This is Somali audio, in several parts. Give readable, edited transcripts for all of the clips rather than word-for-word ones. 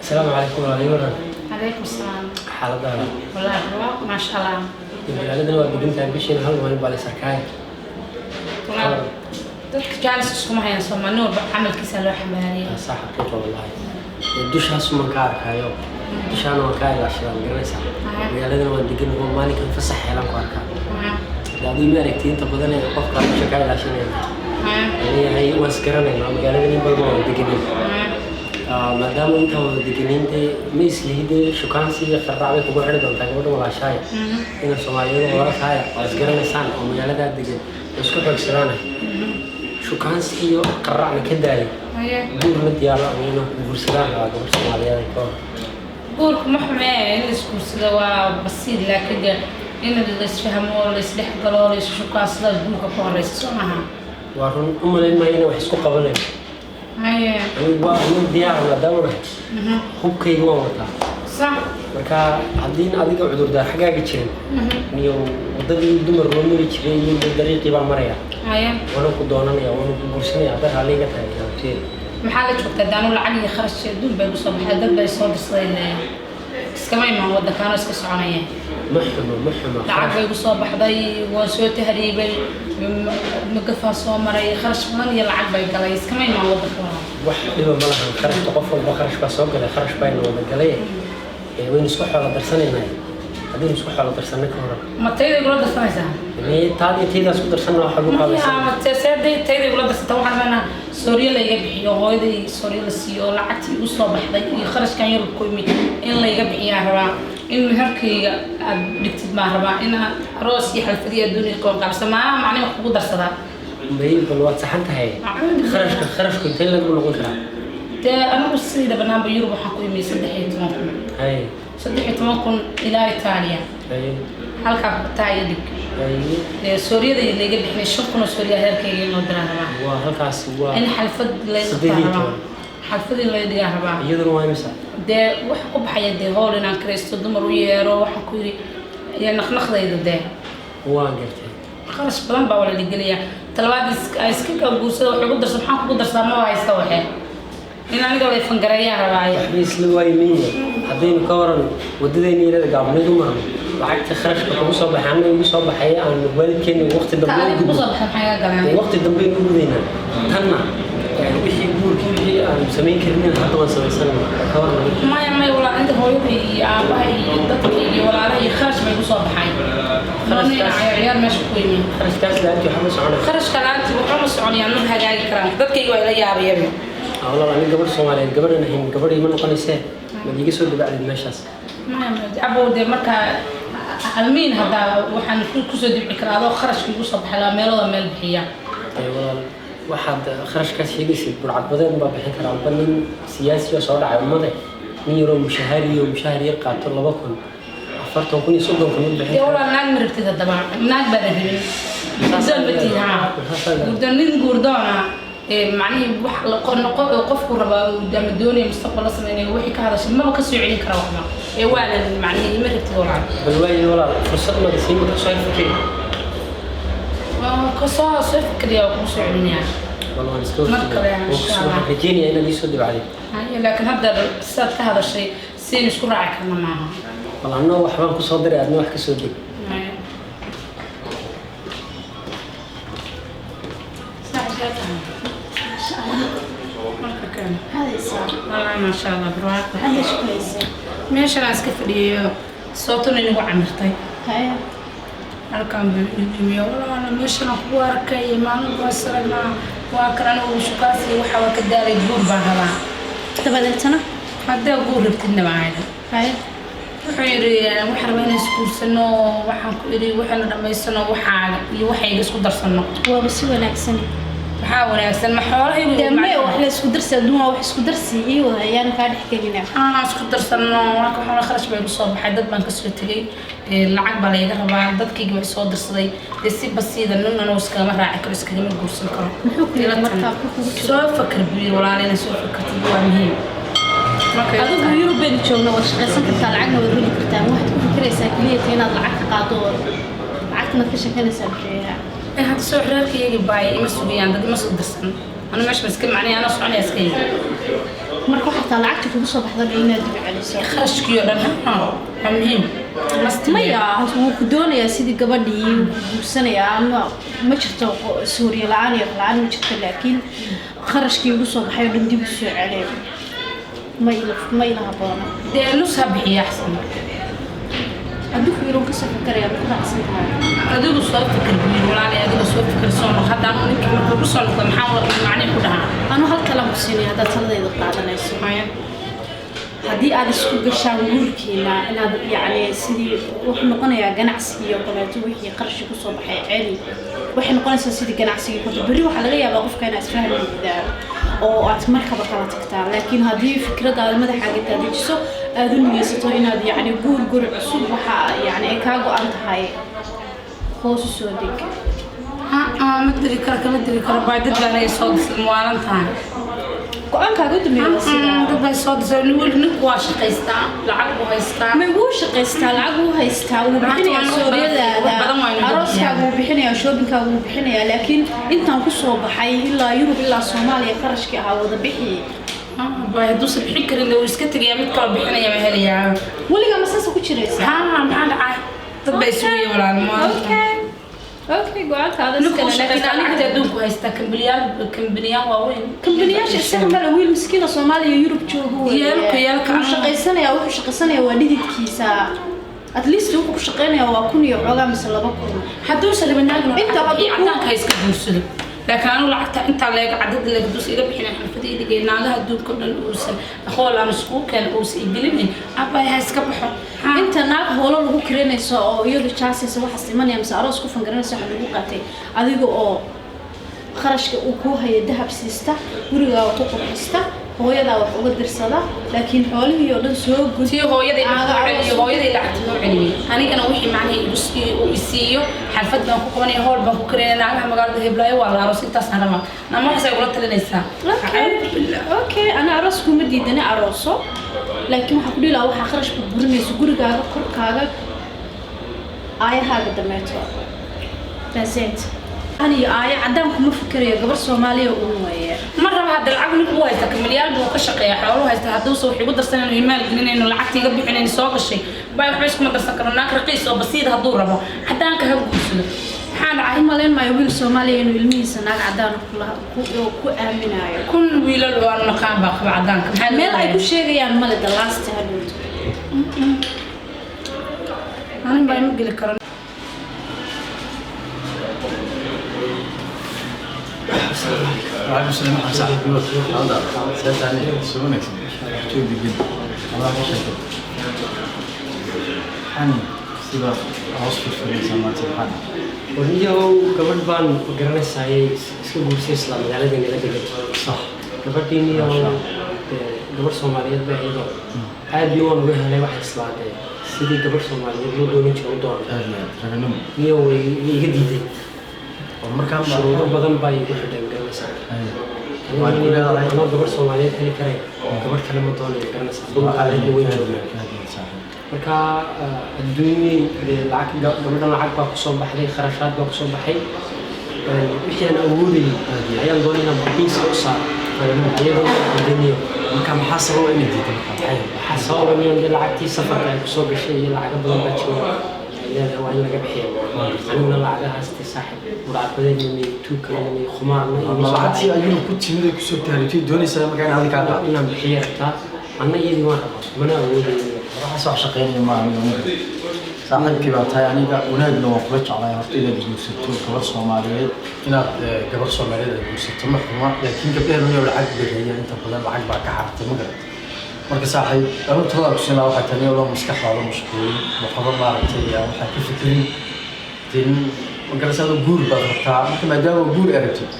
السلام عليكم ورحمة الله. عليكم السلام. حالة دارة. والله برواق ما شاء الله. البلاد اللي قدمت بيشين هل ما نبغى سركاي. والله جالس اسمه هي سما نور عمل كيسة لوحة مالية. صح حقيقة والله. الدش هسه من كارك هايو. الدش أنا وكاي عشان جريسة. البلاد اللي قدمت هو مالك انفسح يلا كارك. لأن يماركتين تبغى لنا قف كارك شكاي عشان يعني هي واسكرنا إنه البلاد اللي بلغوا دقيقين. ما دام أنت ودقيقين ده ميس لهيد شو كان سي خرّعة كبر على دون تقول ولا شيء. إن الصوماليين ولا شيء واسكرنا سان ومجال ده دقيقين. بس كل بكسرانه. شو كان سي قرعنا كده يعني. دور نديالا وينه بورسلان هذا بورسلان عليه كون. بورك محمي اللي سكوسلا بسيط لكن إن اللي يفهموا اللي يسلح قالوا لي شو كان سلا بورك كون رئيس سمعها. وارون لين ما ينو حسكو قبله. هاي. وارون ديار ولا دورة. هو كي هو وطا. صح. مركا عدين أديك عذر ده حاجة كتير. نيو ودي دمر رومي كتير يوم بالطريق يبغى مريا. هاي. وانا كدونا يا وانا بورسني هذا عليه كتير كتير. محل شو تدانو العقل خرج دون بيوصل هذا بيصير صيل. كمان ما هو ده كانوا يسكسونيه. محمد. العقل بيوصل بحضي وسويت هريبي مقفص ومري خرج من يلعب بيقليس كمان ما هو ده كمان. واحد لما ملهم خرج تقفل بخرج بسوق ولا خرج بين وبقليه. وين يسكح على درسنا هاي. هذين يسكح على درسنا كهرب. ما تيجي يقول درسنا إذا. يعني تيجي أسكت درسنا وحبوك هذا. ما تيجي يقول درسنا طبعا أنا سوريا اللي يبيع هاي سوريا السيو لعتي وصل بحضي يخرج كان يركوي إن اللي يبيع هرا إن هركي بكتب مع هرا إن راسي حلفية الدنيا كون قبل سماع معني مخبوط درسنا. ما هي بالوقت سحنت هاي. خرج كنت هلا نقول غدرة. ده أنا بس إذا بنام بيروح حكوي مي صدقيت ممكن. هاي. صدقيت ممكن إلى إيطاليا. هاي. هالك بتاعيدك. هاي. سوريا اللي يجيب إحنا شوفنا سوريا هالكي نودرها. وهالك سوا. إن حلفت اللي يدرها. حلفت اللي يدرها. يدروا ما يمسح. ده وحكوا بحياة ده هول إن كريستو دمر ويرو وحكوا يعني نخ ذي ده. واقفتي. خلاص بلان باولا اللي قليا. تلواد إسكيك الجوسة وحقول درس محاك قدر سما وعيسى وحين. إن أنا قبل يفنقريا رواية. بس لواي مين حدين كورن وديني إلى قبل دوما وعكت خرج بحوسة بحنا يوسف بحياة عن الوالد كان وقت الدبلين. تعرف بوصل بحياة قلنا. وقت الدبلين نقولينا تنا يعني بيجي يقول كل أنا مسمين كرنين حتى ما سوي سنة كورن. ما ولا عنده هو يبي أباي تطلقي ولا عليه خرج ما يوصل بحياة. خرج عيار مش كويمين. خرج كاس لا أنت حمص عنه. خرج كلامك وحمص عني أنا منها جاي كلام. تطلقي ولا يابي. والله أنا قبل سومالي قبل إنهم قبل يمنو قنيسة ما يجي سود بعد المشاس. ما أبو ده مركا المين هذا وحن كل دي بكرة خرج في وسط حلا ميل ميل بحية. أيوة واحد خرج كاس يجلس برعد بدن ما بحين كلام بنين سياسي وصار على الماضي ميرو مشهري ومشهري يرقى طلبة كل عفرتهم كوني صدق كل بحين. يقول أنا مربت هذا دبا ناق بدري زين بتي ها. ودنين جوردانا معني وقف ربا قدام الدنيا مستقبل أصلاً يعني وحي كهذا شيء ما بكسر عينك روحنا ولا معني مرت ولا بالواي ولا فرصتنا بسيمة كسر فكري كسر فكري أو كسر عيني والله نسكوت مركب رجيني أنا لي سود بعدين لكن هذا السد هذا الشيء سين شكون راعي كنا معها والله أنا وحبان كصدري أدنى وحكي سودي هذا الصار. ما شاء الله برواق. هذا شو كويس. ماشي أنا أسكت لي صوتنا اللي هو عمرتي. هاي. أنا كان بيجي والله أنا ماشي أنا خوارك ما أنا بسرنا وأكرنا وشكاسي وحوا كداري جور بهلا. تبادلتنا؟ هذا جور بتنا معانا. هاي. وحيري وحرمين سكول سنو وحنكيري وحنا لما يسنو وحي يسكو درسنا. وبسوي ناكسني. حاول أحسن محاولة ما وحنا اسكو درس دوما وح اسكو درسي إيوه يعني كان يحكي لنا. اسكو درسنا وأنا حاول خرج بين الصوب حدد بنك السوتي العقب على يجرب عدد كي جوا صود درسي يصير بس إذا إننا نوسك مرة عكر اسك من الجرس الكرام. محوك مرة سوى فكر كبير ولا علينا سوى فكر تبغى مهم. هذا بيرو بين شونا وشقيسن كرتا العقنا ودرولي كرتا واحد كل كريسة كلية هنا العقد قاطور العقد نفسه كان يسافرها. هذا سوى حرارك يجي باي مسؤولية عندك مسؤول درسنا. أنا مش مسكين معني أنا صعنى أسكين. marka waxaa lacagta kugu soo baxda inaad dib celiso kharashkiyo dhan muhiim maya wuu ku doonayaa sidii gabadhii uu guursanayaa ama ma jirto suuriya la'aan iyo la'aan ma jirto laakiin kharashkii ugu soo baxay dhan dib u soo celiyo ma ilaha badan dee nus ha bixiya axsan adduunka yurub ka soo fikiraya ma raacsan tahay adigu soo fikir biir walaali adigu soo fikir soo noqo hadda anu ninka markuu ku soo noqdo maxaa macne ku dhahaa anu hal kala musinay hadda taladayda qaadanayso haddii aad isku gashaan guurkiina inaad yacni sidii wuxuu noqonayaa ganacsigii oo kaleeto wixii qarashi ku soo baxay celi waxay noqonaysaa sidii ganacsigii horta berri waxaa laga yaabaa qofka inaad isfahmi weydaa oo aad markaba kala tagtaa laakiin haddii fikradaada madaxaaga daadajiso aad u niyeysato inaad yacni guur cusub waxa yacni ay kaa go-an tahay hoos u soo deg ma diri karo kama diri karo baadadaan ay soo muwaalan tahay go-aankaaga u dambeeya sida dad bay soo disay ninku waa shaqaystaa lacag buu haystaa ma wuu shaqaystaa lacag wuu haystaa wuu bixinayaa sooriyadaada arooskaaga wuu bixinayaa shoobingkaaga wuu bixinayaa laakiin intaan ku soo baxay ilaa yurub ilaa soomaaliya qarashkii ahaa wada bixi hadduusan bixin karin wuu iska tegayaa mid kaloo bixinaya ma helayaa weligaa masaasa ku jiraysaa maxaa dhacay dad bay sugaya walaalmo اوكي قاعد هذا لكن انا ادونك هايستا كمبنيان واوين كمبنياش استعمل ويل مسكينه صوماليا يوروب جوجو يالك shaqaysanaya wuxuu shaqaysanaya waa dhididkiisa at least wuxuu ku shaqaynayaa waa 1000 iyo xogaa mise 2000 hadduu salibanaagno inta cadaanka iska guursado laakiin anu lacagta inta leeg cadad leeg dus iga bixinay xafadii dhigay naagaha adduunka dhan uusan aqoon aan isku keen uusan ibilin abay ha iska baxo inta naag holo lagu kireynayso oo iyadu jaasaysa waxa simanaya mise aroos ku fangaranayso waxa lagu qaatay adiga oo kharashka uu ku hayo dahab siista guriga ku qurxista hooyada wax uga dirsada laakiin xoolihii oo dhan soo gudsiyo hooyada lacagta noo celiyay anigana wixii macnaheedu uu isiiyo xalfad baan ku qabanay hool baan ku kareynaa naagaha magaalada Hiblaayo waa la aroos intaas harama nama waxay ula talinaysaa okay ana aroos kuma diidana arooso laakiin waxa ku dhilaa waxa kharash ku burinayso gurigaaga korkaaga aayahaaga dameeto taasent ani aaya cadaan kuma fikirayo gabar Soomaaliya oo weeye mar raba hada lacag nin ku haysta milyaar buu ka shaqeeyaa xoolo haysta haduu soo wixii u darsanayno iimaal gelinayno lacagtiga bixinayno soo gashay bay waxba isku darsan karo naag raqiis oo basiid haduu rabo cadaanka ha guursado waxaan ahay maleen ma wiil Soomaaliya inuu ilmihiisa naag cadaan ku aaminayo kun wiilal oo aan naqaan baa qaba cadaanka meel ay ku sheegayaan male the last hadhood aan baa ma geli karo وعليكم السلام ورحمة الله وبركاته. سألت عليك سونك شو بيجي؟ الله يشكرك. حني سيدا أوصف في السماء سبحانه. ونيجو قبل بان قرنا ساي اسمه بورسي إسلام على ذي نلا دقيق. صح. قبل تيني يوم قبل سوماليات بعيدة. عاد يوم وجه له واحد إسلام ده. سيدي قبل سوماليات لو دوني شو دون. رجنوم. يوم يجديد. ومركب شروط بدن باي واحد قرنا ساي. أنا قبل سوماليات هني كره. قبل كلمة دوني قرنا ساي. دون على وين جونا. marka adduunyada lacag gabadhan lacag baa ku soo baxday kharashaad baa ku soo baxay wixii aan awoodayay ayaan doonay inaan bixiisa u saaro iyadoo adduunyo marka maxaa sababa inay diidan waxaa sababa in lacagtii safarka ay ku soo gashay iyo lacago badan baa jiro leedahay waa in laga bixiyo aniguna lacagahaas tii saaxib muraabadeedna may tuukalena may khumaarna iyo lacagtii ayuu ku timid ay kusoo taariikhay doonaysaa marka inaad ka qaado inaan bixiyo rabtaa anna iyadii waan rabaa mana awoodayay waxaa soo shaqeynaya ma saaxiibkii baa tahay aniga wanaagna waan kula jeclahay horta inaad guursato gabar Soomaaliyeed inaad gabar Soomaaliyeed guursato ma xuma laakiin gabdhaha inay lacag bixiyaan inta badan lacag baa ka xartay ma garan marka saaxiib anu talada ku siinaa waxa tani oo maskaxdaada mashquulin waxba maaragtay waxa ka fikirin tin magarasada guur baa rabtaa marka maadaama guur aragtid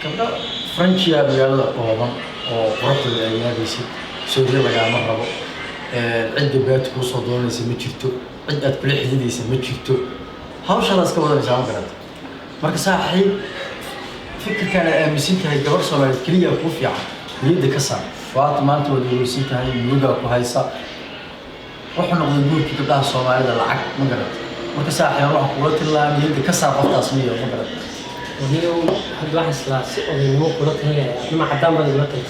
gabdha Frenchia magaalada qooban oo qorxda ay yaabisay Soomaaliya lagama rabo عند بيت كوسو دون سمجرتو عند أتبلع حديدي سمجرتو هاوش أنا أسكت ولا بيسامع كرات مركز صاحي فكر كان مسنت هاي جبر صومالي كلية كوفيا يد كسر وقت ما أنت ودي مسنت هاي نوجا كوهايسا وحنا نقول كتب ده صومالي ده العك ما كرات مركز صاحي روح قولت الله يد كسر قط تصميم ما كرات وهي حد واحد سلاس أو مو قولت هي ما حدام بدي قولت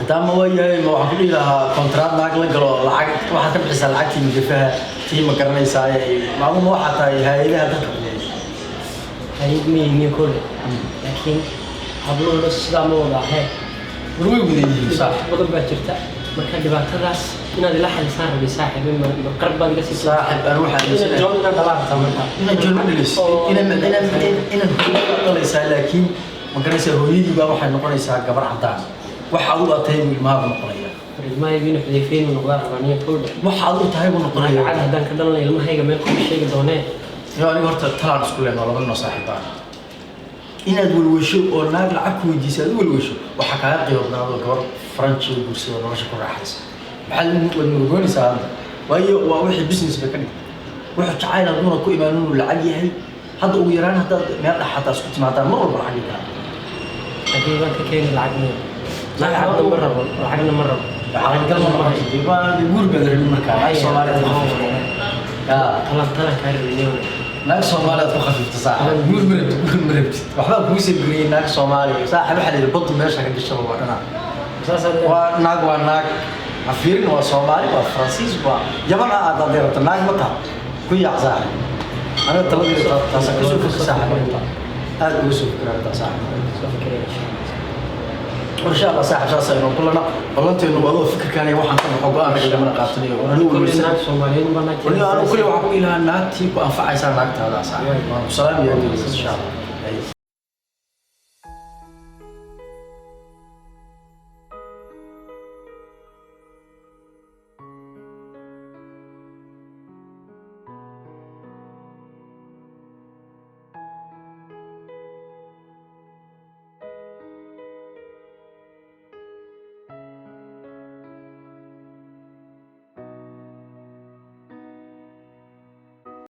hataa ma waayahay ma waxaan ku dhihi lahaa kontraad naag la galo lacag waxaad ka bixisaa lacagtii mujafaha tii ma garanaysaa maaduma waxaa tahay hay-adaha dadka hay'ad miyayni kole laakiin habluhuna sidaa ma wada ahee way wada yihiin dhibaato badan baa jirta marka dhibaatadaas inaad ila xalisaan rabay saaxiib ma qarb baad iga sii saaxiib aan waxaan joon inaan dhalaarta marka inaan joon dhilis inaan dhalaysaa laakiin ma garanaysaa hooyadii baa waxay noqonaysaa gabar cadaan waxa adigu aad tahay buu ilmaha noqonaya ilmahayga inuu xudayfeyn uu noqdaa rabaniya kole waxa adigu tahay buu noqonaya cad haddaan ka dhalanay ilmahayga meel kuma sheegi doonee yo aniga horta talaan isku leenoo laba noo saaxiibaan inaad welwesho oo naag lacag ku weydiisa aad u welwesho waxaa kaaga qiimo badnaado gabar faranji oo guursado nolosha ku raaxaysa waad murugoonaysaa hadda waayo waa wixii business bay ka dhigtay wuxuu jacayl hadduuna ku imaan inuu lacag yahay hadda ugu yaraan haddaad meel dhex hataa isku timaadaan mar walba lacag kaa haddii baan ka keeni lacag meel lacagna ma rabo lacagna ma rabo lacaggal ma haysto guur baad rabin markaa Soomaaliyeed talan kaa rabin naag Soomaaliyeed ku khafifta saaxiib guur marabtid waxba kugu soo guriyay naag Soomaaliyeed saaxiib waxa la badu meesha ka gashay waa dhana waa naag afiirin waa Soomaali waa Faransiis waa yaman aad adeerto naag ma taha ku yaa saaxiib ana taladii taas ka soo fikir saaxiib aad ugu soo fikirtaa saaxiib وإن شاء الله صاحب شخص إنه كلنا والله إنه والله فكر كان يوحنا كم حقوق أنا اللي من قاتني كل الناس Soomaaliyeed ma naagtay أنا كل واحد إلى ناتي وأنفع إنسان ناقت هذا صاحب سلام يا إن شاء الله